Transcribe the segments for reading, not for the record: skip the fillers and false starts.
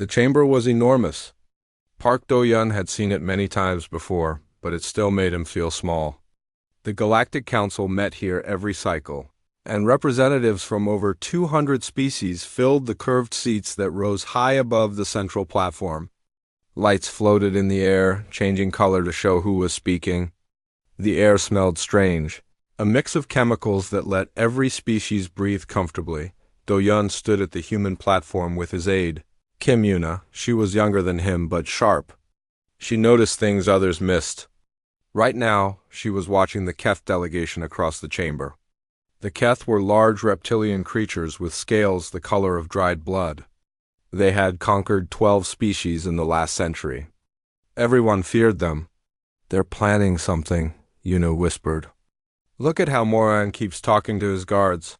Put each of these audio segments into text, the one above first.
The chamber was enormous. Park Do-yun had seen it many times before, but it still made him feel small. The Galactic Council met here every cycle, and representatives from over 200 species filled the curved seats that rose high above the central platform. Lights floated in the air, changing color to show who was speaking. The air smelled strange, a mix of chemicals that let every species breathe comfortably. Do-yun stood at the human platform with his aide, Kim Yuna. She was younger than him, but sharp. She noticed things others missed. Right now, she was watching the Keth delegation across the chamber. The Keth were large reptilian creatures with scales the color of dried blood. They had conquered 12 species in the last century. Everyone feared them. "They're planning something," Yuna whispered. "Look at how Moran keeps talking to his guards."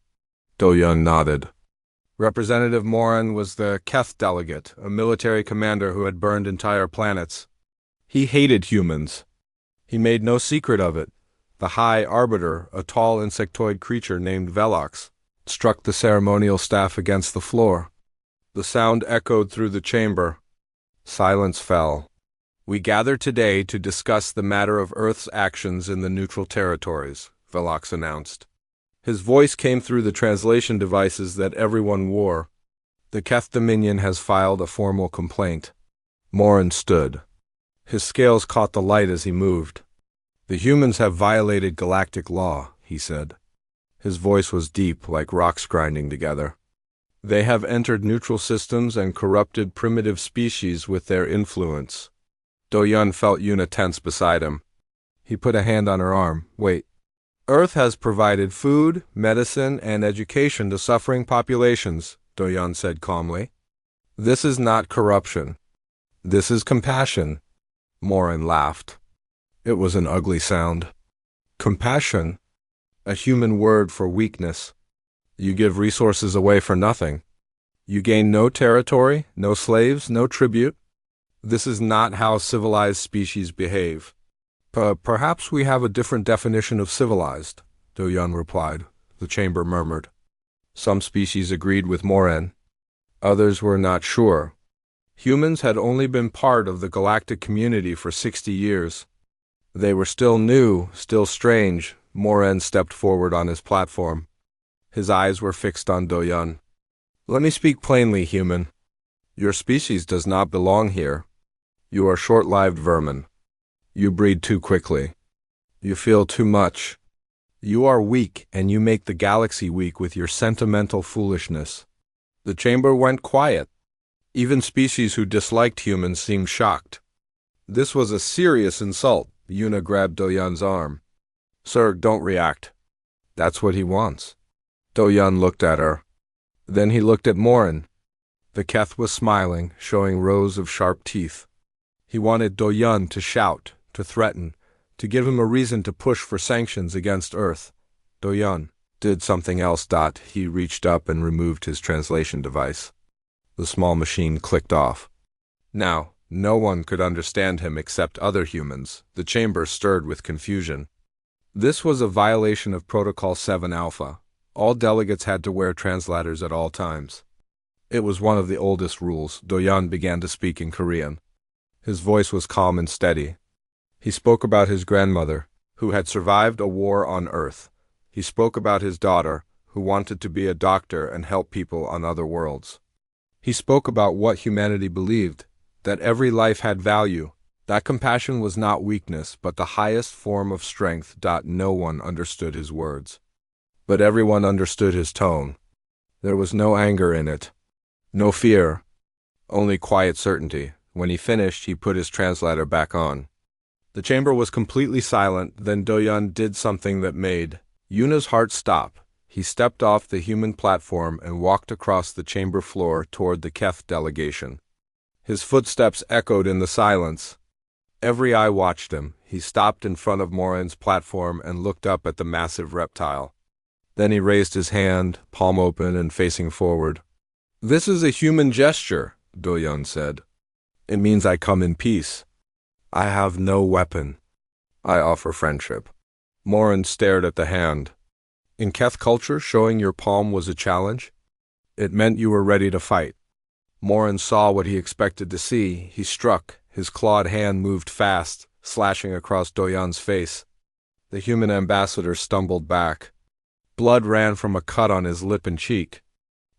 Do-yun nodded. Representative Moran was the Keth delegate, a military commander who had burned entire planets. He hated humans. He made no secret of it. The High Arbiter, a tall insectoid creature named Velox, struck the ceremonial staff against the floor. The sound echoed through the chamber. Silence fell. "We gather today to discuss the matter of Earth's actions in the neutral territories," Velox announced. His voice came through the translation devices that everyone wore. "The Keth Dominion has filed a formal complaint." Moran stood. His scales caught the light as he moved. "The humans have violated galactic law," he said. His voice was deep, like rocks grinding together. "They have entered neutral systems and corrupted primitive species with their influence." Do-yun felt Yuna tense beside him. He put a hand on her arm. "Wait. Earth has provided food, medicine, and education to suffering populations," Do-yun said calmly. "This is not corruption. This is compassion." Moran laughed. It was an ugly sound. Compassion, a human word for weakness. You give resources away for nothing. You gain no territory, no slaves, no tribute. This is not how civilized species behave. Perhaps we have a different definition of civilized," Do-yun replied. The chamber murmured. Some species agreed with Moran. Others were not sure. Humans had only been part of the galactic community for 60 years. They were still new, still strange. Moran stepped forward on his platform. His eyes were fixed on Do-yun. "Let me speak plainly, human. Your species does not belong here. You are short-lived vermin. You breed too quickly. You feel too much. You are weak, and you make the galaxy weak with your sentimental foolishness." The chamber went quiet. Even species who disliked humans seemed shocked. This was a serious insult. Yuna grabbed Do-yun's arm. "Sir, don't react. That's what he wants." Do-yun looked at her. Then he looked at Moran. The Keth was smiling, showing rows of sharp teeth. He wanted Do-yun to shout, to threaten, to give him a reason to push for sanctions against Earth. Do-yun did something else. He reached up and removed his translation device. The small machine clicked off. Now, no one could understand him except other humans. The chamber stirred with confusion. This was a violation of Protocol 7 Alpha. All delegates had to wear translators at all times. It was one of the oldest rules. Do-yun began to speak in Korean. His voice was calm and steady. He spoke about his grandmother, who had survived a war on Earth. He spoke about his daughter, who wanted to be a doctor and help people on other worlds. He spoke about what humanity believed, that every life had value, that compassion was not weakness, but the highest form of strength. No one understood his words. But everyone understood his tone. There was no anger in it, no fear, only quiet certainty. When he finished, he put his translator back on. The chamber was completely silent. Then Do-yun did something that made Yuna's heart stop. He stepped off the human platform and walked across the chamber floor toward the Keth delegation. His footsteps echoed in the silence. Every eye watched him. He stopped in front of Moran's platform and looked up at the massive reptile. Then he raised his hand, palm open and facing forward. "This is a human gesture," Do-yun said. "It means I come in peace. I have no weapon. I offer friendship." Moran stared at the hand. In Keth culture, showing your palm was a challenge. It meant you were ready to fight. Morin saw what he expected to see. He struck. His clawed hand moved fast, slashing across Doyan's face. The human ambassador stumbled back. Blood ran from a cut on his lip and cheek.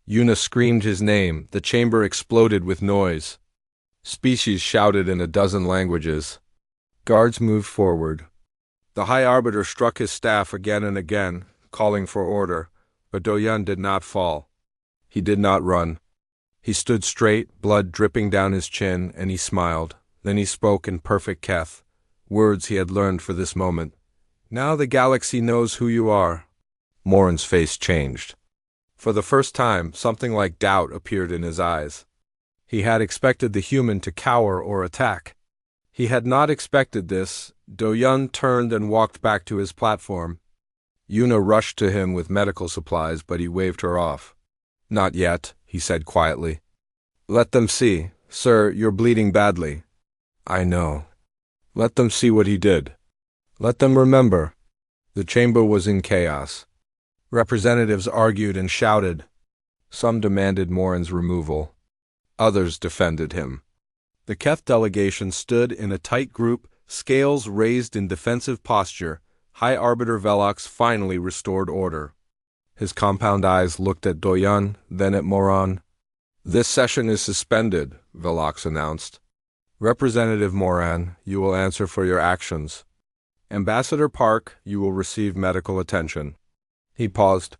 Yuna screamed his name. The chamber exploded with noise. Species shouted in a dozen languages. Guards moved forward. The High Arbiter struck his staff again and again, calling for order, but Doyan did not fall. He did not run. He stood straight, blood dripping down his chin, and he smiled. Then he spoke in perfect Keth, words he had learned for this moment. Now the galaxy knows who you are. Morin's face changed. For the first time, something like doubt appeared in his eyes. He had expected the human to cower or attack. He had not expected this. Doyan turned and walked back to his platform. Yuna rushed to him with medical supplies, but he waved her off. Not yet, he said quietly. Let them see. Sir, you're bleeding badly. I know. Let them see what he did. Let them remember. The chamber was in chaos. Representatives argued and shouted. Some demanded Morin's removal. Others defended him. The Keth delegation stood in a tight group, scales raised in defensive posture. High Arbiter Velox finally restored order. His compound eyes looked at Doyan, then at Morin. This session is suspended, Velox announced. Representative Morin, you will answer for your actions. Ambassador Park, you will receive medical attention. He paused.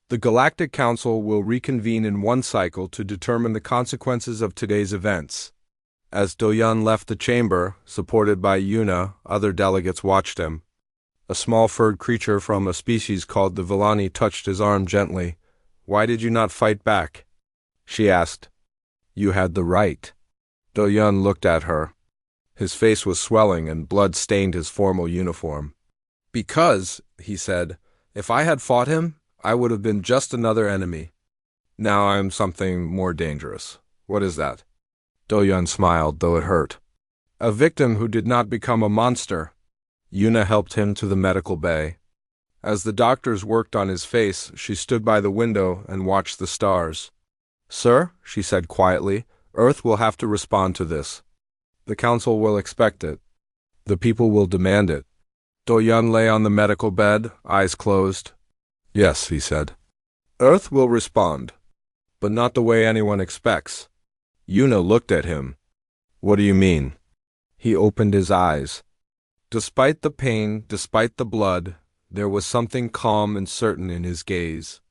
The Galactic Council will reconvene in one cycle to determine the consequences of today's events. As Doyan left the chamber, supported by Yuna, other delegates watched him. A small furred creature from a species called the Villani touched his arm gently. Why did you not fight back? She asked. You had the right. Doyan looked at her. His face was swelling and blood stained his formal uniform. Because, he said, if I had fought him, I would have been just another enemy. Now I am something more dangerous. What is that? Doyan smiled, though it hurt. A victim who did not become a monster. Yuna helped him to the medical bay. As the doctors worked on his face, she stood by the window and watched the stars. Sir, she said quietly, Earth will have to respond to this. The Council will expect it. The people will demand it. Doyan lay on the medical bed, eyes closed. Yes, he said. Earth will respond, but not the way anyone expects. Yuna looked at him. What do you mean? He opened his eyes. Despite the pain, despite the blood, there was something calm and certain in his gaze.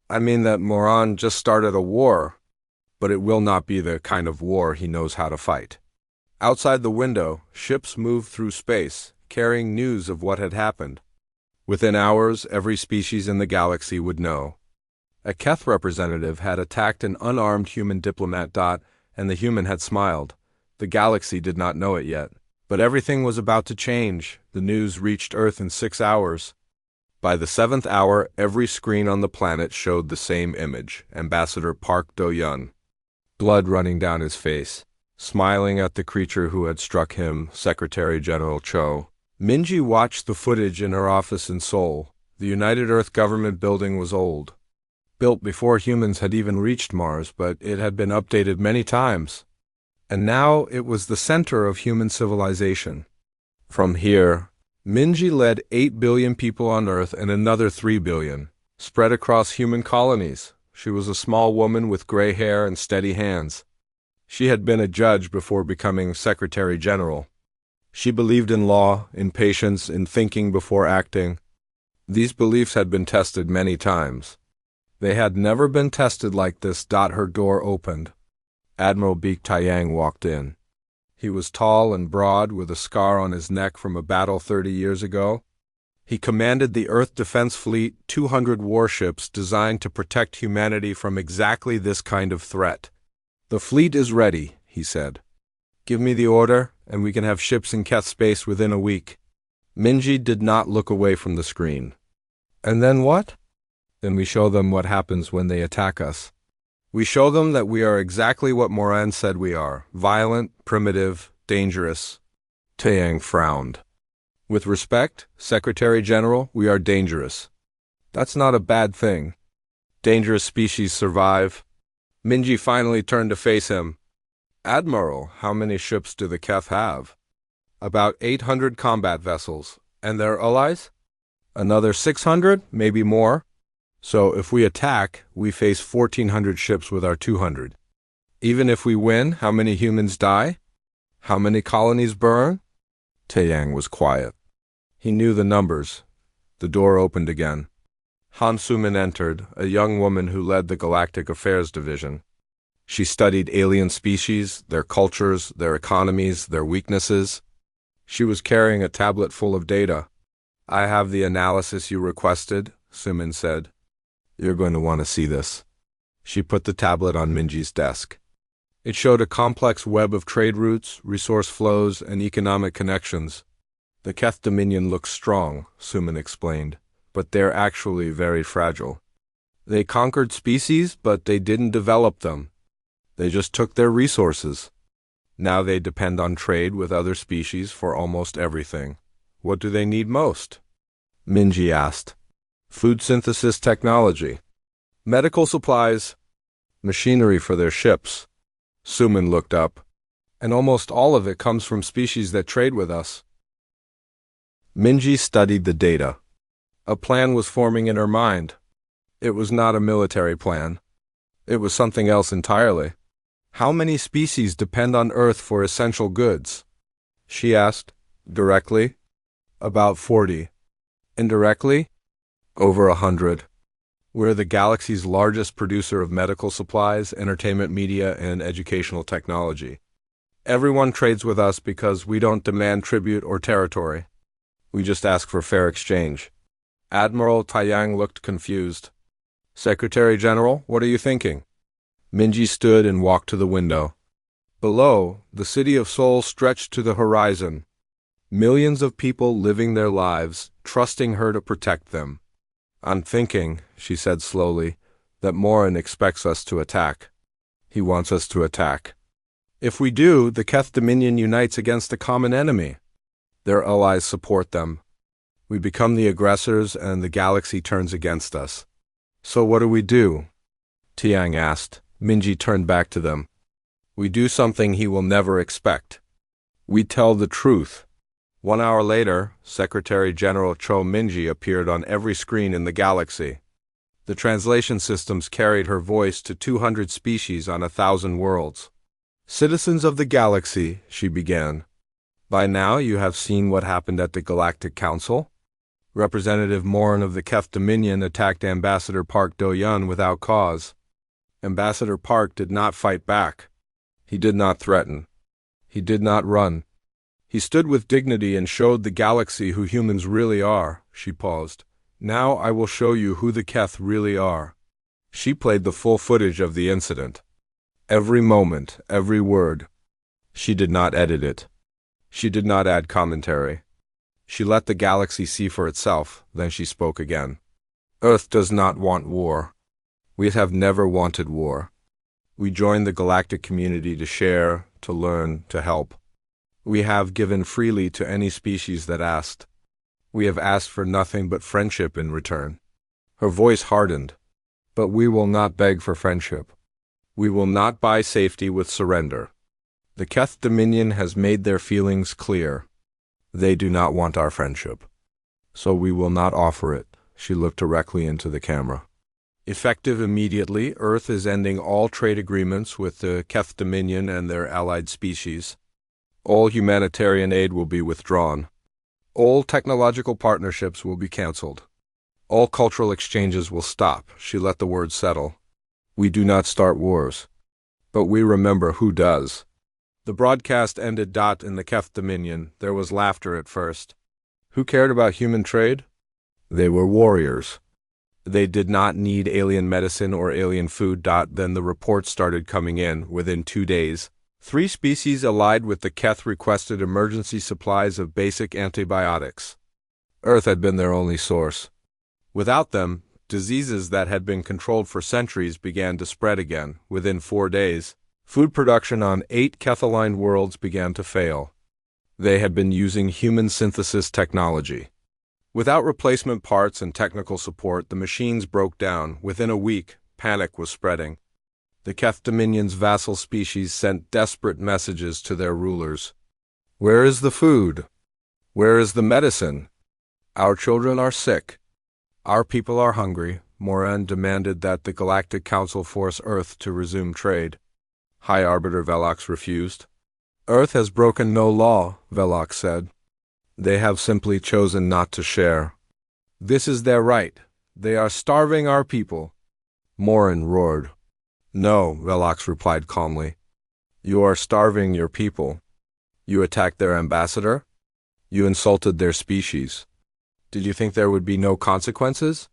I mean that Morin just started a war, but it will not be the kind of war he knows how to fight. Outside the window, ships moved through space, carrying news of what had happened. Within hours, every species in the galaxy would know. A Keth representative had attacked an unarmed human diplomat. And the human had smiled. The galaxy did not know it yet. But everything was about to change. The news reached Earth in 6 hours. By the 7th hour, every screen on the planet showed the same image, Ambassador Park Do-yun. Blood running down his face, smiling at the creature who had struck him, Secretary General Cho. Minji watched the footage in her office in Seoul. The United Earth government building was old. Built before humans had even reached Mars, but it had been updated many times. And now it was the center of human civilization. From here, Minji led 8 billion people on Earth and another 3 billion, spread across human colonies. She was a small woman with gray hair and steady hands. She had been a judge before becoming Secretary General. She believed in law, in patience, in thinking before acting. These beliefs had been tested many times. They had never been tested like this. Her door opened. Admiral Baek Taeyang walked in. He was tall and broad, with a scar on his neck from a battle 30 years ago. He commanded the Earth Defense Fleet, 200 warships designed to protect humanity from exactly this kind of threat. The fleet is ready, he said. Give me the order, and we can have ships in Keth space within a week. Minji did not look away from the screen. And then what? Then we show them what happens when they attack us. We show them that we are exactly what Morin said we are, violent, primitive, dangerous. Taeyang frowned. With respect, Secretary General, we are dangerous. That's not a bad thing. Dangerous species survive. Minji finally turned to face him. Admiral, how many ships do the Keth have? About 800 combat vessels. And their allies? Another 600, maybe more. So if we attack, we face 1,400 ships with our 200. Even if we win, how many humans die? How many colonies burn? Taeyang was quiet. He knew the numbers. The door opened again. Han Sumin entered, a young woman who led the Galactic Affairs Division. She studied alien species, their cultures, their economies, their weaknesses. She was carrying a tablet full of data. I have the analysis you requested, Sumin said. You're going to want to see this. She put the tablet on Minji's desk. It showed a complex web of trade routes, resource flows, and economic connections. The Keth Dominion looks strong, Sumin explained, but they're actually very fragile. They conquered species, but they didn't develop them. They just took their resources. Now they depend on trade with other species for almost everything. What do they need most? Minji asked. Food synthesis technology, medical supplies, machinery for their ships. Sumin looked up. And almost all of it comes from species that trade with us. Minji studied the data. A plan was forming in her mind. It was not a military plan. It was something else entirely. How many species depend on Earth for essential goods? She asked, directly. About 40. Indirectly? Over 100. We're the galaxy's largest producer of medical supplies, entertainment media, and educational technology. Everyone trades with us because we don't demand tribute or territory. We just ask for fair exchange. Admiral Taeyang looked confused. Secretary General, what are you thinking? Minji stood and walked to the window. Below, the city of Seoul stretched to the horizon. Millions of people living their lives, trusting her to protect them. I'm thinking, she said slowly, that Morin expects us to attack. He wants us to attack. If we do, the Keth Dominion unites against a common enemy. Their allies support them. We become the aggressors and the galaxy turns against us. So what do? Tiang asked. Minji turned back to them. We do something he will never expect. We tell the truth. 1 hour later, Secretary General Cho Minji appeared on every screen in the galaxy. The translation systems carried her voice to 200 species on 1,000 worlds. Citizens of the galaxy, she began. By now you have seen what happened at the Galactic Council. Representative Morin of the Keth Dominion attacked Ambassador Park Do-yun without cause. Ambassador Park did not fight back. He did not threaten. He did not run. He stood with dignity and showed the galaxy who humans really are. She paused. Now I will show you who the Keth really are. She played the full footage of the incident. Every moment, every word. She did not edit it. She did not add commentary. She let the galaxy see for itself, then she spoke again. Earth does not want war. We have never wanted war. We joined the galactic community to share, to learn, to help. We have given freely to any species that asked. We have asked for nothing but friendship in return. Her voice hardened. But we will not beg for friendship. We will not buy safety with surrender. The Keth Dominion has made their feelings clear. They do not want our friendship. So we will not offer it. She looked directly into the camera. Effective immediately, Earth is ending all trade agreements with the Keth Dominion and their allied species. All humanitarian aid will be withdrawn. All technological partnerships will be canceled. All cultural exchanges will stop. She let the words settle. We do not start wars. But we remember who does. The broadcast ended. In the Keth Dominion, there was laughter at first. Who cared about human trade? They were warriors. They did not need alien medicine or alien food. Then the reports started coming in. Within 2 days, 3 species allied with the Keth requested emergency supplies of basic antibiotics. Earth had been their only source. Without them, diseases that had been controlled for centuries began to spread again. Within 4 days, food production on 8 Keth-aligned worlds began to fail. They had been using human synthesis technology. Without replacement parts and technical support, the machines broke down. Within a week, panic was spreading. The Keth Dominion's vassal species sent desperate messages to their rulers. Where is the food? Where is the medicine? Our children are sick. Our people are hungry. Moran demanded that the Galactic Council force Earth to resume trade. High Arbiter Velox refused. Earth has broken no law, Velox said. They have simply chosen not to share. This is their right. They are starving our people. Moran roared. No, Velox replied calmly. You are starving your people. You attacked their ambassador? You insulted their species. Did you think there would be no consequences?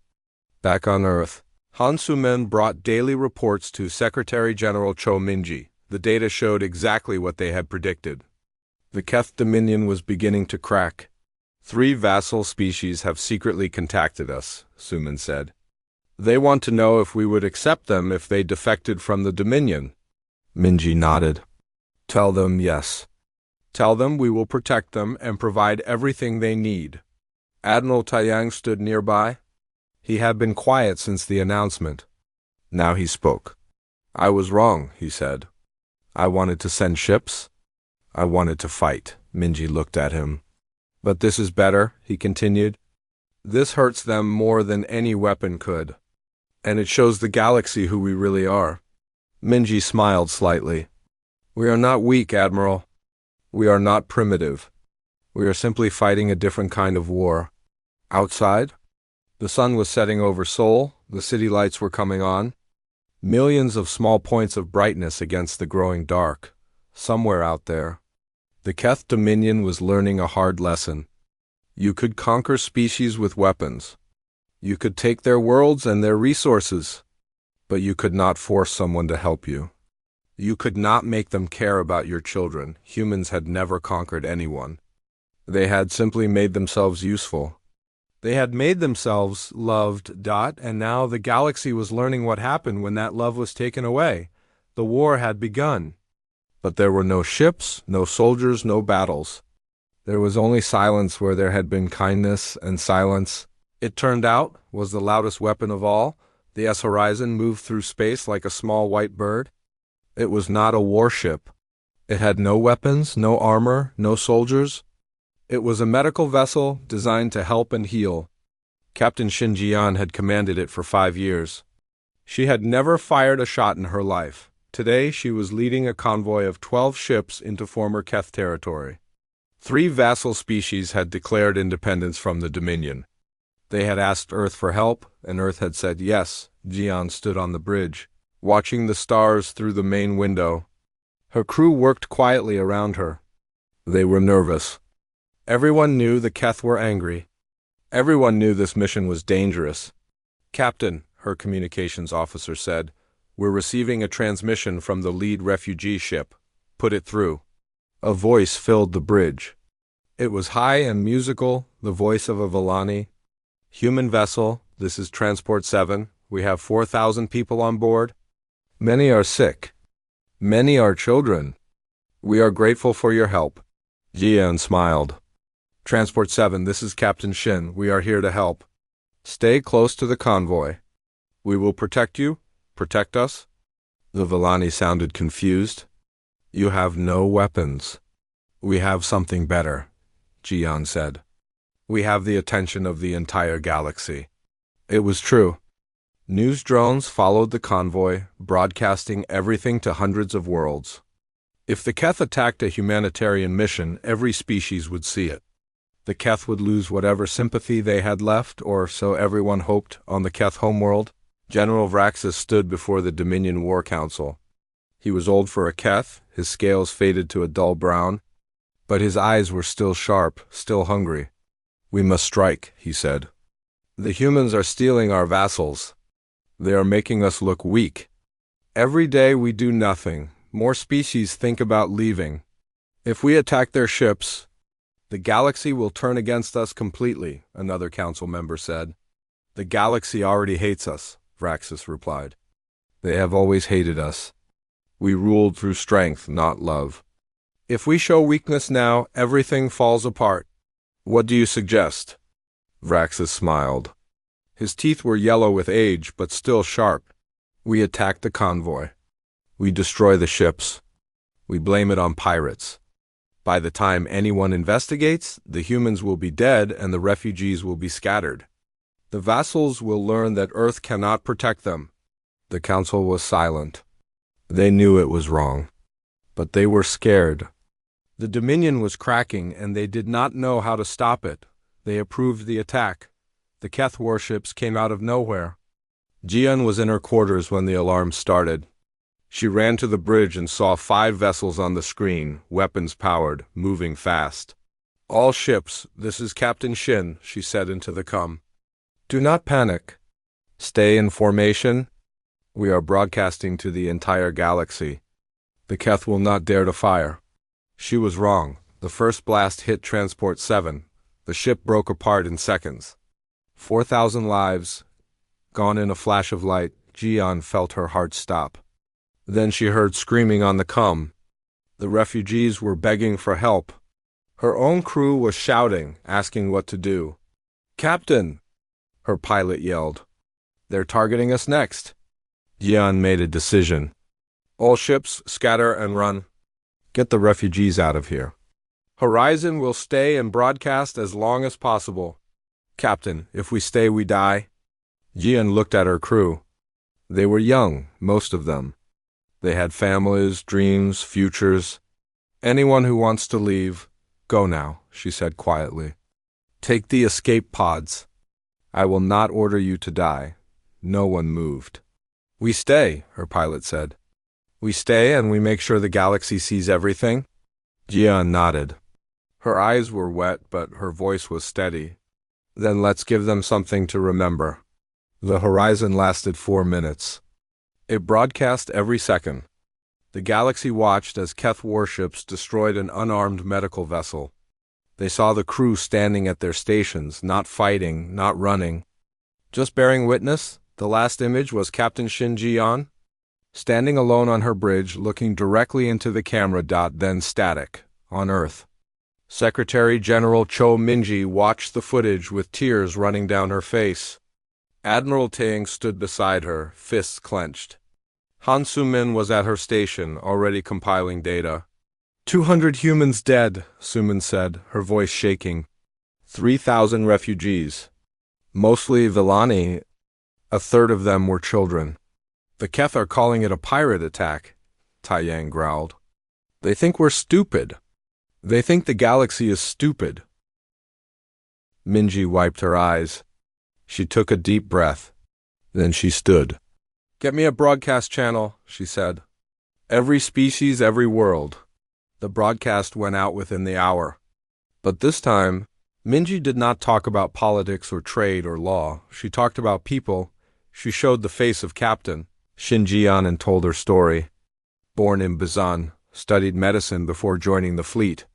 Back on Earth, Han Sumen brought daily reports to Secretary General Cho Minji. The data showed exactly what they had predicted. The Keth Dominion was beginning to crack. 3 vassal species have secretly contacted us, Sumen said. They want to know if we would accept them if they defected from the Dominion. Minji nodded. Tell them yes. Tell them we will protect them and provide everything they need. Admiral Taiyang stood nearby. He had been quiet since the announcement. Now he spoke. I was wrong, he said. I wanted to send ships. I wanted to fight. Minji looked at him. But this is better, he continued. This hurts them more than any weapon could. And it shows the galaxy who we really are. Minji smiled slightly. We are not weak, Admiral. We are not primitive. We are simply fighting a different kind of war. Outside, the sun was setting over Seoul, the city lights were coming on. Millions of small points of brightness against the growing dark. Somewhere out there, the Keth Dominion was learning a hard lesson. You could conquer species with weapons. You could take their worlds and their resources, but you could not force someone to help you. You could not make them care about your children. Humans had never conquered anyone. They had simply made themselves useful. They had made themselves loved, and now the galaxy was learning what happened when that love was taken away. The war had begun. But there were no ships, no soldiers, no battles. There was only silence where there had been kindness, and silence, it turned out, was the loudest weapon of all. The S-Horizon moved through space like a small white bird. It was not a warship. It had no weapons, no armor, no soldiers. It was a medical vessel designed to help and heal. Captain Shin Jian had commanded it for 5 years. She had never fired a shot in her life. Today she was leading a convoy of 12 ships into former Keth territory. 3 vassal species had declared independence from the Dominion. They had asked Earth for help, and Earth had said yes. Jian stood on the bridge, watching the stars through the main window. Her crew worked quietly around her. They were nervous. Everyone knew the Keth were angry. Everyone knew this mission was dangerous. Captain, her communications officer said, we're receiving a transmission from the lead refugee ship. Put it through. A voice filled the bridge. It was high and musical, the voice of a Villani. Human vessel, this is Transport 7. We have 4,000 people on board. Many are sick. Many are children. We are grateful for your help. Jian smiled. Transport 7, this is Captain Shin. We are here to help. Stay close to the convoy. We will protect you. Protect us. The Villani sounded confused. You have no weapons. We have something better, Jian said. We have the attention of the entire galaxy. It was true. News drones followed the convoy, broadcasting everything to hundreds of worlds. If the Keth attacked a humanitarian mission, every species would see it. The Keth would lose whatever sympathy they had left, or so everyone hoped, on the Keth homeworld. General Vraxis stood before the Dominion War Council. He was old for a Keth, his scales faded to a dull brown, but his eyes were still sharp, still hungry. We must strike, he said. The humans are stealing our vassals. They are making us look weak. Every day we do nothing. More species think about leaving. If we attack their ships, the galaxy will turn against us completely, another council member said. The galaxy already hates us, Vraxis replied. They have always hated us. We ruled through strength, not love. If we show weakness now, everything falls apart. What do you suggest? Vraxis smiled. His teeth were yellow with age, but still sharp. We attack the convoy. We destroy the ships. We blame it on pirates. By the time anyone investigates, the humans will be dead and the refugees will be scattered. The vassals will learn that Earth cannot protect them. The council was silent. They knew it was wrong. But they were scared. The Dominion was cracking and they did not know how to stop it. They approved the attack. The Keth warships came out of nowhere. Jian was in her quarters when the alarm started. She ran to the bridge and saw 5 vessels on the screen, weapons powered, moving fast. "All ships, this is Captain Shin," she said into the com. "Do not panic. Stay in formation. We are broadcasting to the entire galaxy. The Keth will not dare to fire." She was wrong. The first blast hit Transport 7. The ship broke apart in seconds. 4,000 lives, gone in a flash of light. Jian felt her heart stop. Then she heard screaming on the comm. The refugees were begging for help. Her own crew was shouting, asking what to do. "Captain!" her pilot yelled. "They're targeting us next." Jian made a decision. "All ships, scatter and run. Get the refugees out of here. Horizon will stay and broadcast as long as possible. Captain, if we stay, we die." Jian looked at her crew. They were young, most of them. They had families, dreams, futures. "Anyone who wants to leave, go now," she said quietly. "Take the escape pods. I will not order you to die." No one moved. "We stay," her pilot said. "We stay and we make sure the galaxy sees everything?" Jian nodded. Her eyes were wet, but her voice was steady. "Then let's give them something to remember." The horizon lasted 4 minutes. It broadcast every second. The galaxy watched as Keth warships destroyed an unarmed medical vessel. They saw the crew standing at their stations, not fighting, not running. Just bearing witness, the last image was Captain Shin Jian, standing alone on her bridge, looking directly into the camera. Then static, on Earth. Secretary General Cho Minji watched the footage with tears running down her face. Admiral Tang stood beside her, fists clenched. Han Sumin was at her station, already compiling data. 200 humans dead, Sumin said, her voice shaking. 3,000 refugees. Mostly Villani. A third of them were children. "The Keth are calling it a pirate attack," Taiyang growled. "They think we're stupid. They think the galaxy is stupid." Minji wiped her eyes. She took a deep breath. Then she stood. "Get me a broadcast channel," she said. "Every species, every world." The broadcast went out within the hour. But this time, Minji did not talk about politics or trade or law. She talked about people. She showed the face of Captain Shin Jian and told her story. Born in Busan, studied medicine before joining the fleet.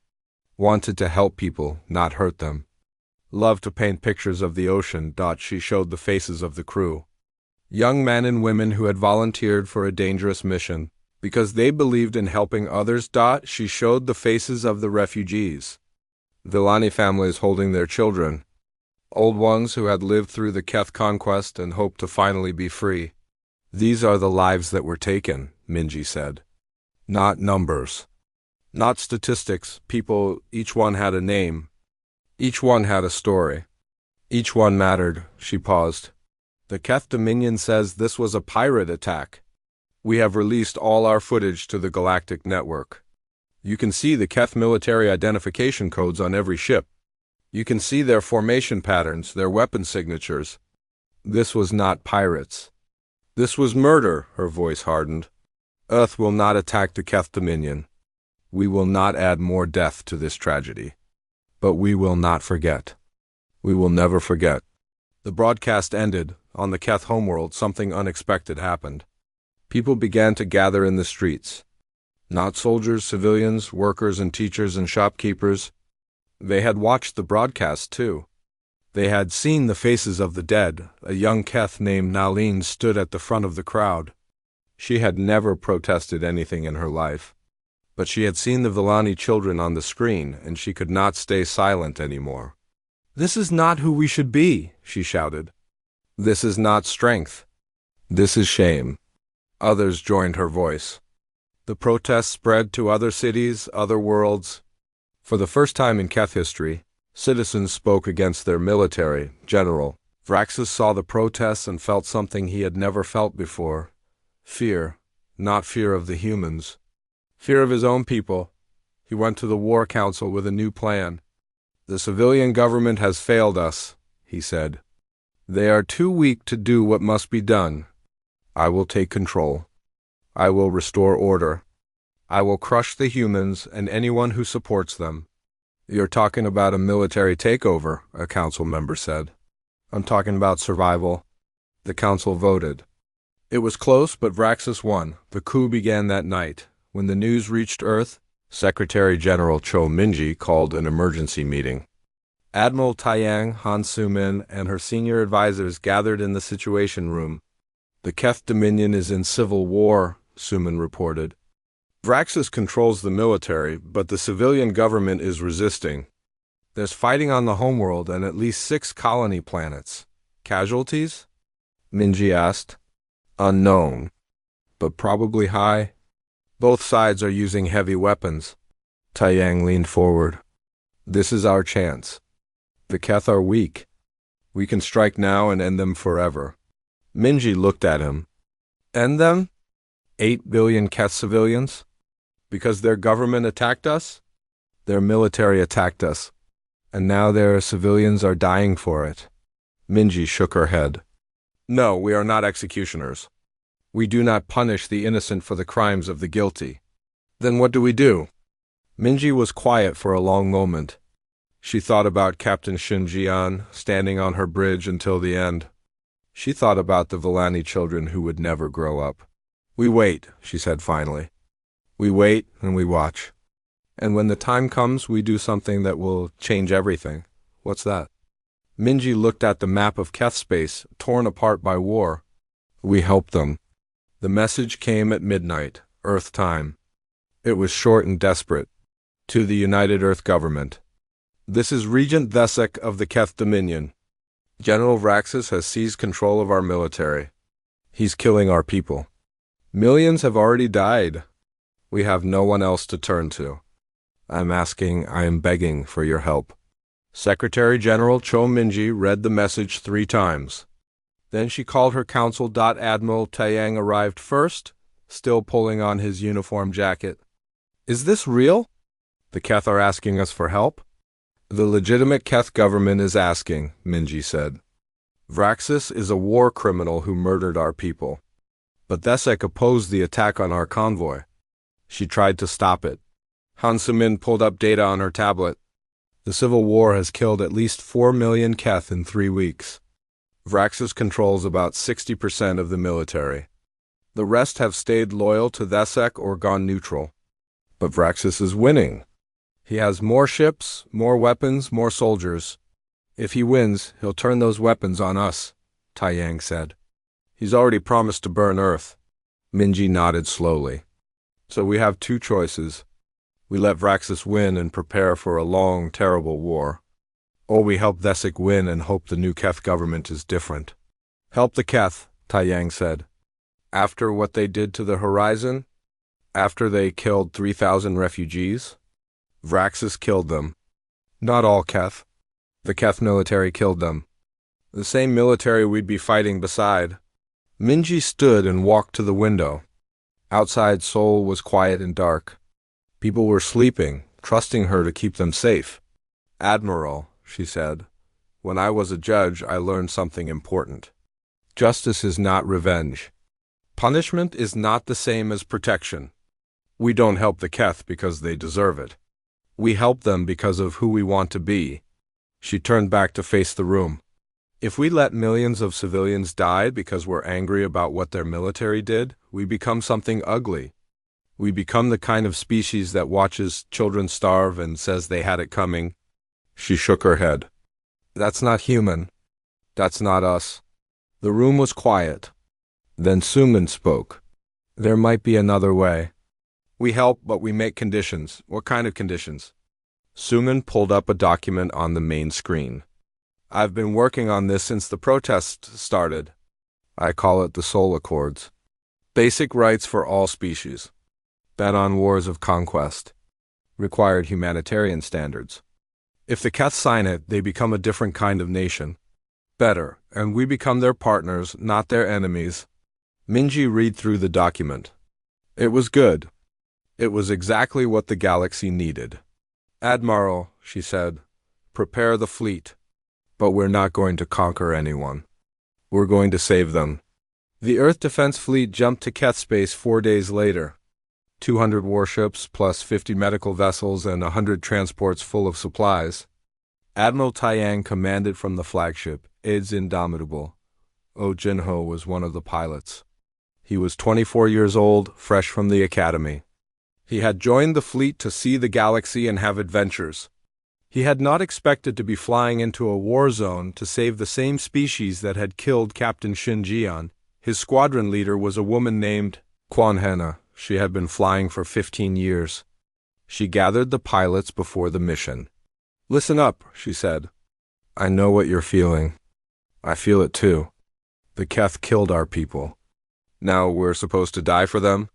Wanted to help people, not hurt them. Loved to paint pictures of the ocean. She showed the faces of the crew. Young men and women who had volunteered for a dangerous mission. Because they believed in helping others. She showed the faces of the refugees. Villani families holding their children. Old ones who had lived through the Keth conquest and hoped to finally be free. "These are the lives that were taken," Minji said. "Not numbers. Not statistics. People, each one had a name. Each one had a story. Each one mattered." She paused. "The Keth Dominion says this was a pirate attack. We have released all our footage to the Galactic Network. You can see the Keth military identification codes on every ship. You can see their formation patterns, their weapon signatures. This was not pirates. This was murder," her voice hardened. "Earth will not attack the Keth Dominion. We will not add more death to this tragedy. But we will not forget. We will never forget." The broadcast ended. On the Keth homeworld, something unexpected happened. People began to gather in the streets. Not soldiers, civilians, workers and teachers and shopkeepers. They had watched the broadcast too. They had seen the faces of the dead. A young Keth named Nalin stood at the front of the crowd. She had never protested anything in her life. But she had seen the Villani children on the screen, and she could not stay silent anymore. "This is not who we should be," she shouted. "This is not strength. This is shame." Others joined her voice. The protests spread to other cities, other worlds. For the first time in Keth history, citizens spoke against their military general. Vraxus saw the protests and felt something he had never felt before. Fear, not fear of the humans. Fear of his own people. He went to the War Council with a new plan. The civilian government has failed us, he said. They are too weak to do what must be done. I will take control. I will restore order. I will crush the humans and anyone who supports them. You're talking about a military takeover, a council member said. I'm talking about survival. The council voted. It was close, but Vraxus won. The coup began that night. When the news reached Earth, Secretary General Cho Minji called an emergency meeting. Admiral Taiyang, Han Sumin, and her senior advisors gathered in the Situation Room. The Keth Dominion is in civil war, Sumin reported. Vraxus controls the military, but the civilian government is resisting. There's fighting on the homeworld and at least 6 colony planets. Casualties? Minji asked. Unknown. But probably high. Both sides are using heavy weapons. Taiyang leaned forward. This is our chance. The Keth are weak. We can strike now and end them forever. Minji looked at him. End them? 8 billion Keth civilians? Because their government attacked us? Their military attacked us. And now their civilians are dying for it. Minji shook her head. No, we are not executioners. We do not punish the innocent for the crimes of the guilty. Then what do we do? Minji was quiet for a long moment. She thought about Captain Shinjian standing on her bridge until the end. She thought about the Villani children who would never grow up. We wait, she said finally. We wait and we watch. And when the time comes, we do something that will change everything. What's that? Minji looked at the map of Keth space, torn apart by war. We help them. The message came at midnight, Earth time. It was short and desperate. To the United Earth Government. This is Regent Thesek of the Keth Dominion. General Vraxus has seized control of our military. He's killing our people. Millions have already died. We have no one else to turn to. I am begging for your help. Secretary General Cho Minji read the message 3 times. Then she called her council. Admiral Taiyang arrived first, still pulling on his uniform jacket. Is this real? The Keth are asking us for help? The legitimate Keth government is asking, Minji said. Vraxus is a war criminal who murdered our people. But Thesek opposed the attack on our convoy. She tried to stop it. Han Sumin pulled up data on her tablet. The civil war has killed at least 4 million Keth in 3 weeks. Vraxus controls about 60% of the military. The rest have stayed loyal to Thesek or gone neutral. But Vraxus is winning. He has more ships, more weapons, more soldiers. If he wins, he'll turn those weapons on us, Taiyang said. He's already promised to burn Earth. Minji nodded slowly. So we have 2 choices. We let Vraxus win and prepare for a long, terrible war. Or we help Thesek win and hope the new Keth government is different. Help the Keth, Taiyang said. After what they did to the horizon? After they killed 3,000 refugees? Vraxus killed them. Not all Keth. The Keth military killed them. The same military we'd be fighting beside. Minji stood and walked to the window. Outside Seoul was quiet and dark. People were sleeping, trusting her to keep them safe. Admiral, she said, when I was a judge, I learned something important. Justice is not revenge. Punishment is not the same as protection. We don't help the Keth because they deserve it. We help them because of who we want to be. She turned back to face the room. If we let millions of civilians die because we're angry about what their military did, we become something ugly. We become the kind of species that watches children starve and says they had it coming. She shook her head. That's not human. That's not us. The room was quiet. Then Suman spoke. There might be another way. We help, but we make conditions. What kind of conditions? Suman pulled up a document on the main screen. I've been working on this since the protest started. I call it the Soul Accords. Basic rights for all species. bet on wars of conquest, required humanitarian standards. If the Keth sign it, they become a different kind of nation. Better, and we become their partners, not their enemies. Minji read through the document. It was good. It was exactly what the galaxy needed. Admiral, she said, prepare the fleet. But we're not going to conquer anyone. We're going to save them. The Earth Defense Fleet jumped to Keth space 4 days later. 200 warships plus 50 medical vessels and 100 transports full of supplies. Admiral Taiyang commanded from the flagship, Aids Indomitable. Oh Jinho was one of the pilots. He was 24 years old, fresh from the academy. He had joined the fleet to see the galaxy and have adventures. He had not expected to be flying into a war zone to save the same species that had killed Captain Shin Jian. His squadron leader was a woman named Quan Hena. She had been flying for 15 years. She gathered the pilots before the mission. Listen up, she said. I know what you're feeling. I feel it too. The Keth killed our people. Now we're supposed to die for them?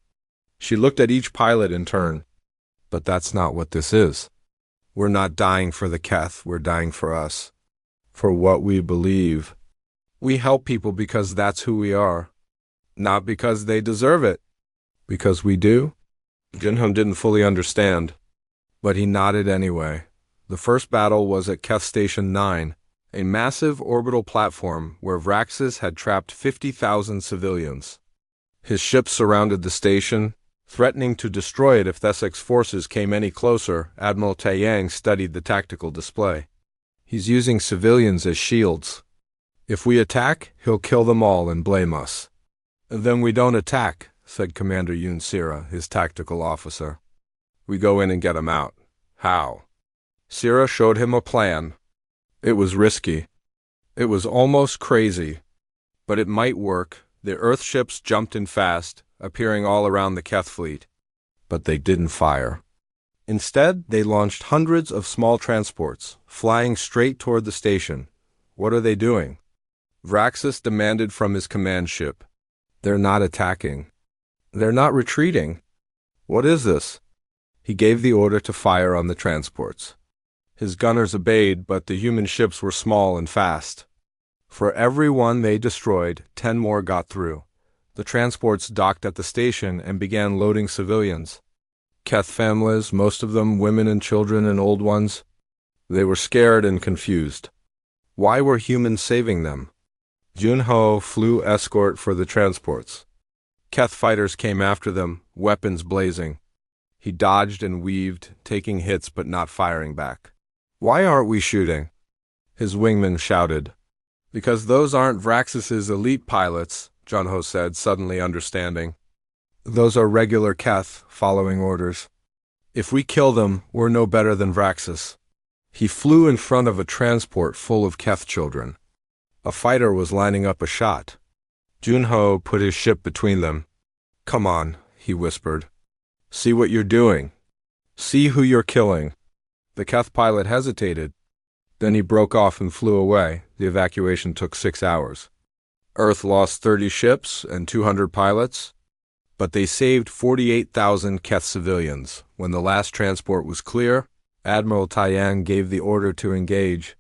She looked at each pilot in turn. But that's not what this is. We're not dying for the Keth, we're dying for us. For what we believe. We help people because that's who we are. Not because they deserve it. Because we do? Jinhun didn't fully understand. But he nodded anyway. The first battle was at Keth Station 9, a massive orbital platform where Vraxis had trapped 50,000 civilians. His ships surrounded the station, threatening to destroy it if Thessek's forces came any closer. Admiral Taiyang studied the tactical display. He's using civilians as shields. If we attack, he'll kill them all and blame us. Then we don't attack, said Commander Yun Sira, his tactical officer. We go in and get him out. How? Sira showed him a plan. It was risky. It was almost crazy. But it might work. The Earth ships jumped in fast, appearing all around the Keth fleet. But they didn't fire. Instead, they launched hundreds of small transports, flying straight toward the station. What are they doing? Vraxis demanded from his command ship. They're not attacking. They're not retreating. What is this? He gave the order to fire on the transports. His gunners obeyed, but the human ships were small and fast. For every one they destroyed, 10 more got through. The transports docked at the station and began loading civilians. Keth families, most of them women and children and old ones. They were scared and confused. Why were humans saving them? Junho flew escort for the transports. Keth fighters came after them, weapons blazing. He dodged and weaved, taking hits but not firing back. Why aren't we shooting? His wingman shouted. Because those aren't Vraxis's elite pilots, Junho said, suddenly understanding. Those are regular Keth, following orders. If we kill them, we're no better than Vraxis. He flew in front of a transport full of Keth children. A fighter was lining up a shot. Junho put his ship between them. Come on, he whispered. See what you're doing. See who you're killing. The Keth pilot hesitated. Then he broke off and flew away. The evacuation took 6 hours. Earth lost 30 ships and 200 pilots, but they saved 48,000 Keth civilians. When the last transport was clear, Admiral Taiyang gave the order to engage.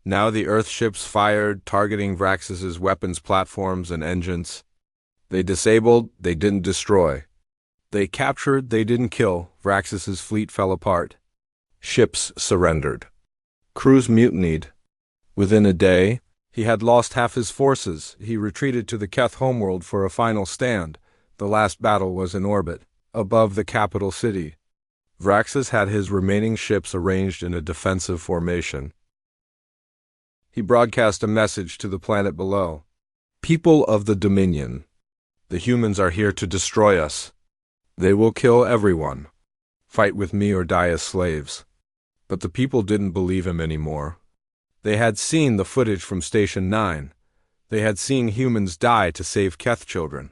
Now the Earth ships fired, targeting Vraxis's weapons platforms and engines. They disabled, they didn't destroy. They captured, they didn't kill. Vraxis's fleet fell apart. Ships surrendered. Crews mutinied. Within a day, he had lost half his forces. He retreated to the Keth homeworld for a final stand. The last battle was in orbit, above the capital city. Vraxis had his remaining ships arranged in a defensive formation. He broadcast a message to the planet below. People of the Dominion, the humans are here to destroy us. They will kill everyone. Fight with me or die as slaves. But the people didn't believe him anymore. They had seen the footage from Station 9. They had seen humans die to save Keth children.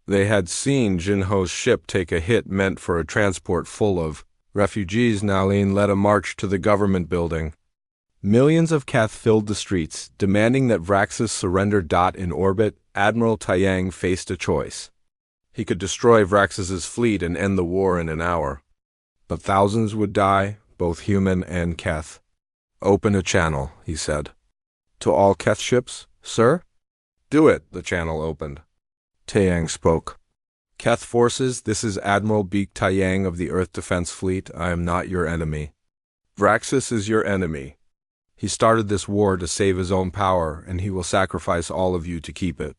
They had seen Jinho's ship take a hit meant for a transport full of refugees. Nalin led a march to the government building. Millions of Keth filled the streets, demanding that Vraxis surrender. In orbit, Admiral Taiyang faced a choice. He could destroy Vraxus's fleet and end the war in an hour. But thousands would die, both human and Keth. "Open a channel," he said. "To all Keth ships, sir?" "Do it," the channel opened. Taeyang spoke. "Keth forces, this is Admiral Beek Taeyang of the Earth Defense Fleet. I am not your enemy. Vraxus is your enemy. He started this war to save his own power, and he will sacrifice all of you to keep it.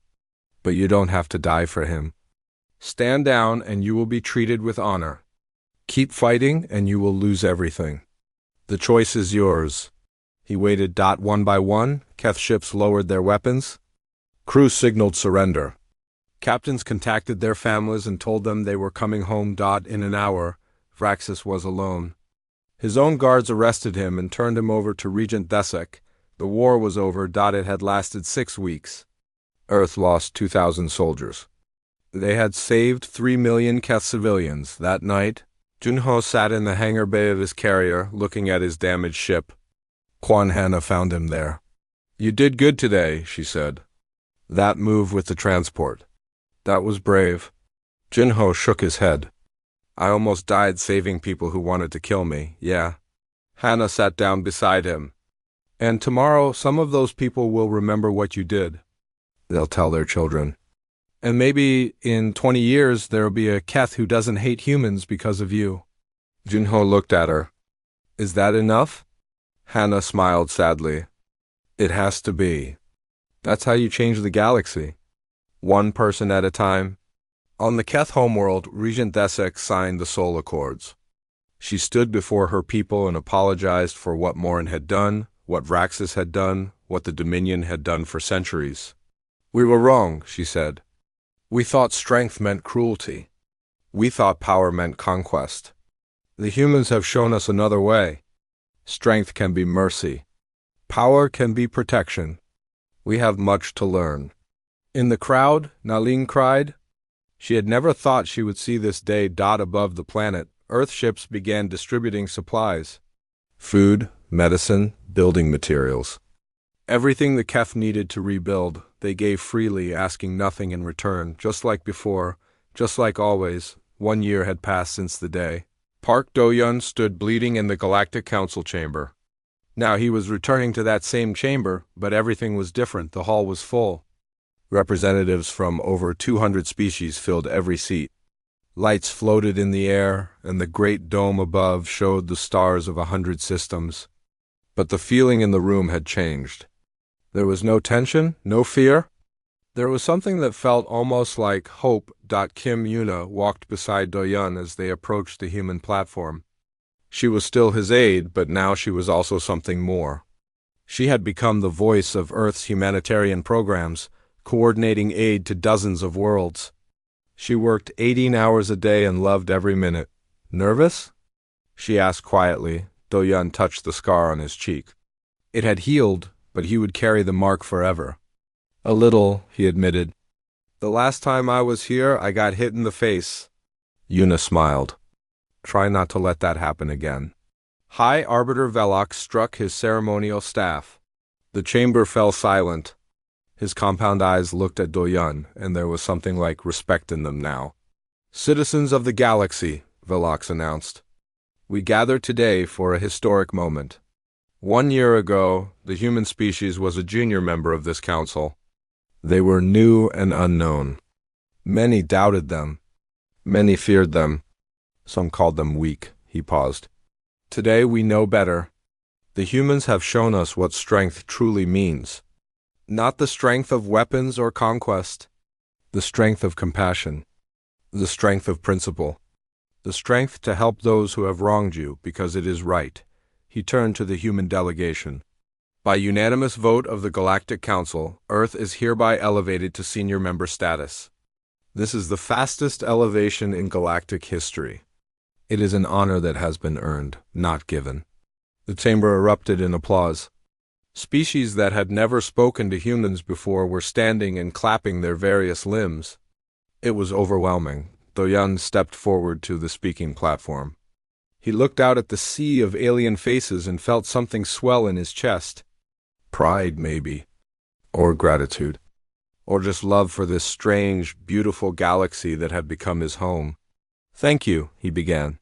But you don't have to die for him. Stand down and you will be treated with honor. Keep fighting and you will lose everything. The choice is yours." He waited. One by one, Keth ships lowered their weapons. Crews signaled surrender. Captains contacted their families and told them they were coming home. In an hour, Vraxus was alone. His own guards arrested him and turned him over to Regent Desek. The war was over. It had lasted 6 weeks. Earth lost 2,000 soldiers. They had saved 3 million Keth civilians. That night, Junho sat in the hangar bay of his carrier, looking at his damaged ship. Quan Hannah found him there. "You did good today," she said. "That move with the transport. That was brave." Junho shook his head. "I almost died saving people who wanted to kill me, yeah." Hannah sat down beside him. "And tomorrow, some of those people will remember what you did. They'll tell their children. And maybe in 20 years there'll be a Keth who doesn't hate humans because of you." Junho looked at her. "Is that enough?" Hannah smiled sadly. "It has to be. That's how you change the galaxy. One person at a time." On the Keth homeworld, Regent Desek signed the Soul Accords. She stood before her people and apologized for what Morin had done, what Vraxus had done, what the Dominion had done for centuries. "We were wrong," she said. "We thought strength meant cruelty. We thought power meant conquest. The humans have shown us another way. Strength can be mercy. Power can be protection. We have much to learn." In the crowd, Nalin cried. She had never thought she would see this day. Above the planet, Earth ships began distributing supplies. Food, medicine, building materials. Everything the Keth needed to rebuild, they gave freely, asking nothing in return, just like before, just like always. 1 year had passed since the day. Park Do-yeon stood bleeding in the Galactic Council chamber. Now he was returning to that same chamber, but everything was different. The hall was full. Representatives from over 200 species filled every seat. Lights floated in the air, and the great dome above showed the stars of 100 systems. But the feeling in the room had changed. There was no tension, no fear. There was something that felt almost like hope. Kim Yuna walked beside Do-yeon as they approached the human platform. She was still his aide, but now she was also something more. She had become the voice of Earth's humanitarian programs, coordinating aid to dozens of worlds. She worked 18 hours a day and loved every minute. "Nervous?" she asked quietly. Do-yeon touched the scar on his cheek. It had healed, but he would carry the mark forever. "A little," he admitted. "The last time I was here, I got hit in the face." Yuna smiled. "Try not to let that happen again." High Arbiter Velox struck his ceremonial staff. The chamber fell silent. His compound eyes looked at Do-yeon, and there was something like respect in them now. "Citizens of the galaxy," Velox announced. "We gather today for a historic moment. 1 year ago, the human species was a junior member of this council. They were new and unknown. Many doubted them. Many feared them. Some called them weak." He paused. "Today we know better. The humans have shown us what strength truly means. Not the strength of weapons or conquest. The strength of compassion. The strength of principle. The strength to help those who have wronged you because it is right." He turned to the human delegation. "By unanimous vote of the Galactic Council, Earth is hereby elevated to senior member status. This is the fastest elevation in galactic history. It is an honor that has been earned, not given." The chamber erupted in applause. Species that had never spoken to humans before were standing and clapping their various limbs. It was overwhelming. Do-yeon stepped forward to the speaking platform. He looked out at the sea of alien faces and felt something swell in his chest. Pride, maybe. Or gratitude. or just love for this strange, beautiful galaxy that had become his home. "Thank you," he began.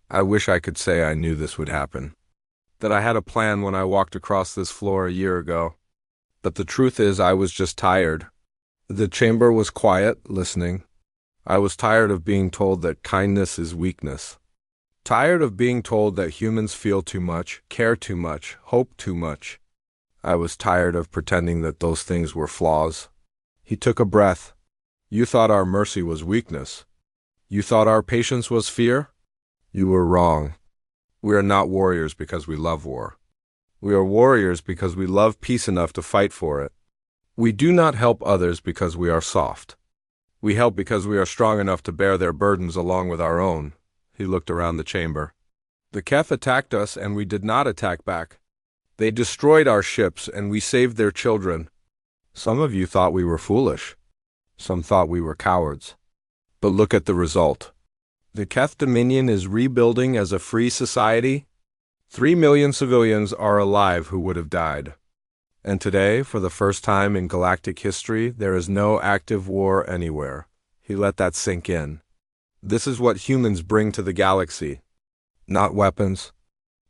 "I wish I could say I knew this would happen, that I had a plan when I walked across this floor a year ago. But the truth is I was just tired." The chamber was quiet, listening. I was tired of being told that kindness is weakness. Tired of being told that humans feel too much, care too much, hope too much. I was tired of pretending that those things were flaws. He took a breath. "You thought our mercy was weakness. You thought our patience was fear? You were wrong. We are not warriors because we love war. We are warriors because we love peace enough to fight for it. We do not help others because we are soft. We help because we are strong enough to bear their burdens along with our own." He looked around the chamber. "The Keth attacked us and we did not attack back. They destroyed our ships and we saved their children. Some of you thought we were foolish. Some thought we were cowards. But look at the result. The Keth Dominion is rebuilding as a free society. 3 million civilians are alive who would have died. And today, for the first time in galactic history, there is no active war anywhere." He let that sink in. "This is what humans bring to the galaxy. Not weapons,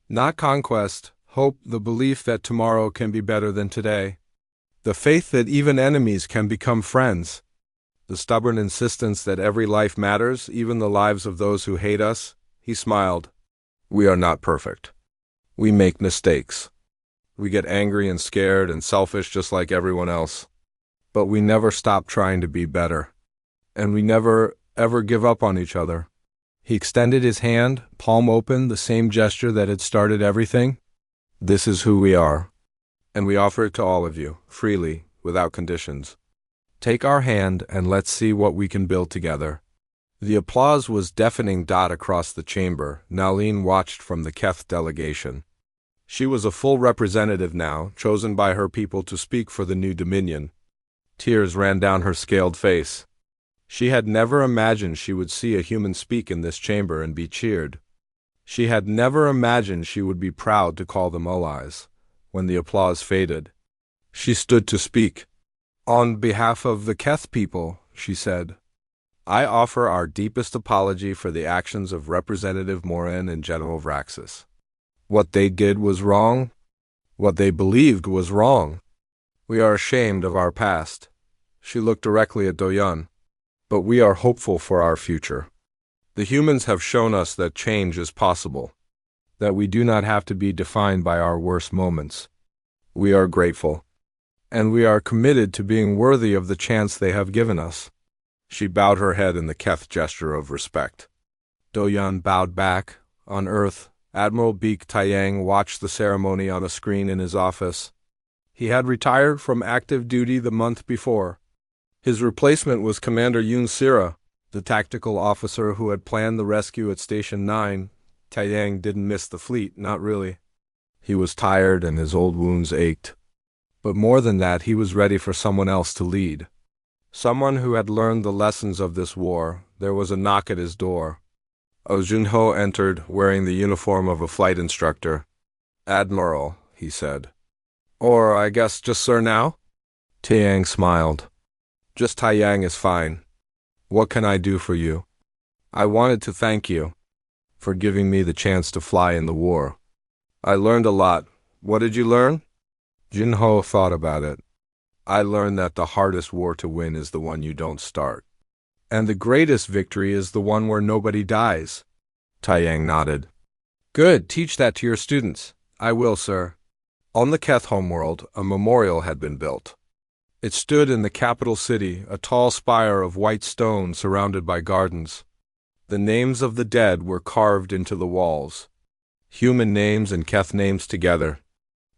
not conquest, hope, the belief that tomorrow can be better than today. The faith that even enemies can become friends. The stubborn insistence that every life matters, even the lives of those who hate us." He smiled. "We are not perfect. We make mistakes. We get angry and scared and selfish just like everyone else. But we never stop trying to be better. And we never, ever give up on each other." He extended his hand, palm open, the same gesture that had started everything. "This is who we are. And we offer it to all of you, freely, without conditions. Take our hand and let's see what we can build together." The applause was deafening. Across the chamber, Nalin watched from the Keth delegation. She was a full representative now, chosen by her people to speak for the new Dominion. Tears ran down her scaled face. She had never imagined she would see a human speak in this chamber and be cheered. She had never imagined she would be proud to call them allies. When the applause faded, she stood to speak. "On behalf of the Keth people," she said, "I offer our deepest apology for the actions of Representative Morin and General Vraxis. What they did was wrong. What they believed was wrong. We are ashamed of our past." She looked directly at Doyon. "But we are hopeful for our future. The humans have shown us that change is possible, that we do not have to be defined by our worst moments. We are grateful, and we are committed to being worthy of the chance they have given us." She bowed her head in the Keth gesture of respect. Doyon bowed back. On Earth, Admiral Beek Taiyang watched the ceremony on a screen in his office. He had retired from active duty the month before. His replacement was Commander Yoon Sira, the tactical officer who had planned the rescue at Station 9. Taiyang didn't miss the fleet, not really. He was tired and his old wounds ached. But more than that, he was ready for someone else to lead. Someone who had learned the lessons of this war. There was a knock at his door. Oh Junho entered, wearing the uniform of a flight instructor. "Admiral," he said. "Or I guess just sir now?" Taiyang smiled. "Just Taiyang is fine. What can I do for you?" "I wanted to thank you for giving me the chance to fly in the war. I learned a lot." "What did you learn?" Junho thought about it. "I learned that the hardest war to win is the one you don't start. And the greatest victory is the one where nobody dies." Taiyang nodded. "Good, teach that to your students." "I will, sir." On the Keth homeworld, a memorial had been built. It stood in the capital city, a tall spire of white stone surrounded by gardens. The names of the dead were carved into the walls. Human names and Keth names together.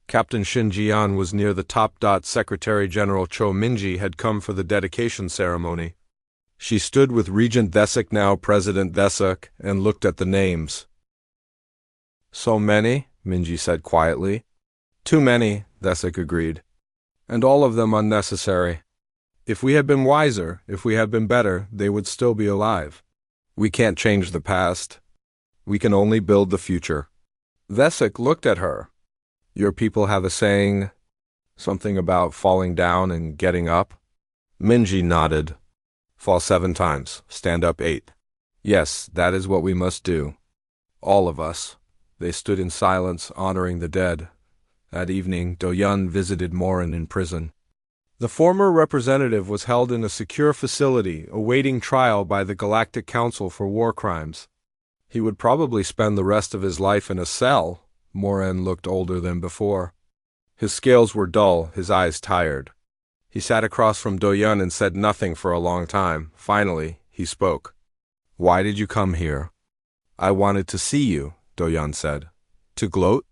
Captain Shin Jian was near the top. Secretary General Cho Minji had come for the dedication ceremony. She stood with Regent Thesek, now President Thesek, and looked at the names. "So many," Minji said quietly. "Too many," Thesek agreed. "And all of them unnecessary. If we had been wiser, if we had been better, they would still be alive. We can't change the past. We can only build the future." Thesek looked at her. "Your people have a saying, something about falling down and getting up?" Minji nodded. Fall 7 times, stand up 8. Yes, that is what we must do. All of us. They stood in silence, honoring the dead. That evening, Do-yun visited Morin in prison. The former representative was held in a secure facility, awaiting trial by the Galactic Council for war crimes. He would probably spend the rest of his life in a cell. Morin looked older than before. His scales were dull, his eyes tired. He sat across from Do-yun and said nothing for a long time. Finally, he spoke. "Why did you come here?" "I wanted to see you," Do-yun said. "To gloat?"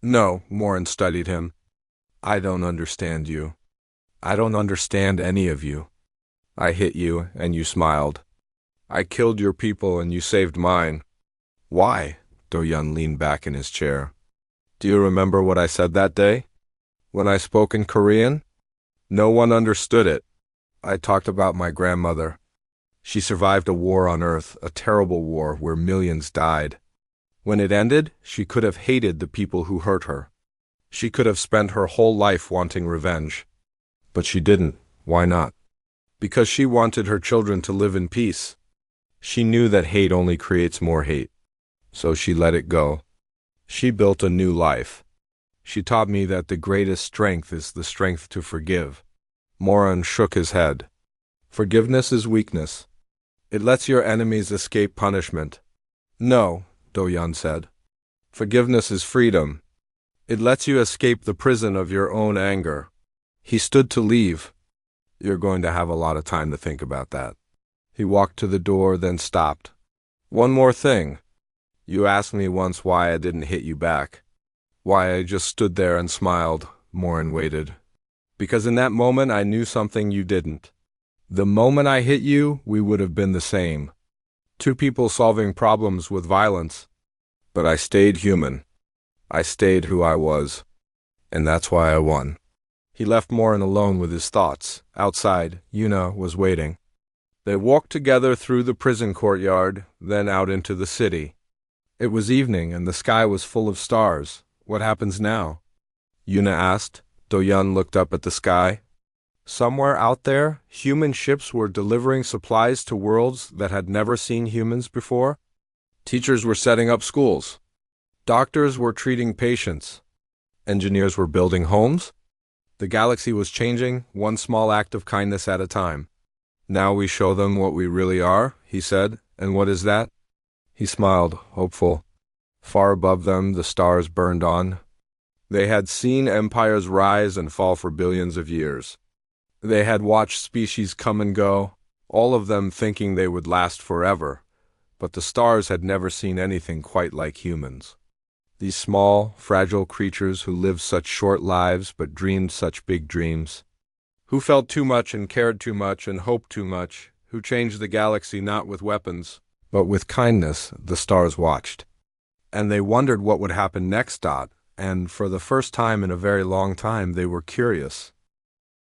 "No," Morin studied him. "I don't understand you. I don't understand any of you. I hit you, and you smiled. I killed your people, and you saved mine." "Why?" Do-yun leaned back in his chair. "Do you remember what I said that day? When I spoke in Korean? No one understood it. I talked about my grandmother. She survived a war on Earth, a terrible war where millions died. When it ended, she could have hated the people who hurt her. She could have spent her whole life wanting revenge. But she didn't. Why not? Because she wanted her children to live in peace. She knew that hate only creates more hate. So she let it go. She built a new life. She taught me that the greatest strength is the strength to forgive." Morin shook his head. "Forgiveness is weakness. It lets your enemies escape punishment." "No," Do-yun said. "Forgiveness is freedom. It lets you escape the prison of your own anger." He stood to leave. "You're going to have a lot of time to think about that." He walked to the door, then stopped. "One more thing. You asked me once why I didn't hit you back. Why I just stood there and smiled." Morin waited. "Because in that moment I knew something you didn't. The moment I hit you, we would have been the same. Two people solving problems with violence. But I stayed human. I stayed who I was. And that's why I won." He left Morin alone with his thoughts. Outside, Yuna was waiting. They walked together through the prison courtyard, then out into the city. It was evening and the sky was full of stars. "What happens now?" Yuna asked. Do-yun looked up at the sky. Somewhere out there, human ships were delivering supplies to worlds that had never seen humans before. Teachers were setting up schools. Doctors were treating patients. Engineers were building homes. The galaxy was changing, one small act of kindness at a time. "Now we show them what we really are," he said. "And what is that?" He smiled, hopeful. Far above them, the stars burned on. They had seen empires rise and fall for billions of years. They had watched species come and go, all of them thinking they would last forever. But the stars had never seen anything quite like humans. These small, fragile creatures who lived such short lives but dreamed such big dreams. Who felt too much and cared too much and hoped too much. Who changed the galaxy not with weapons, but with kindness. The stars watched. And they wondered what would happen next. And for the first time in a very long time, they were curious.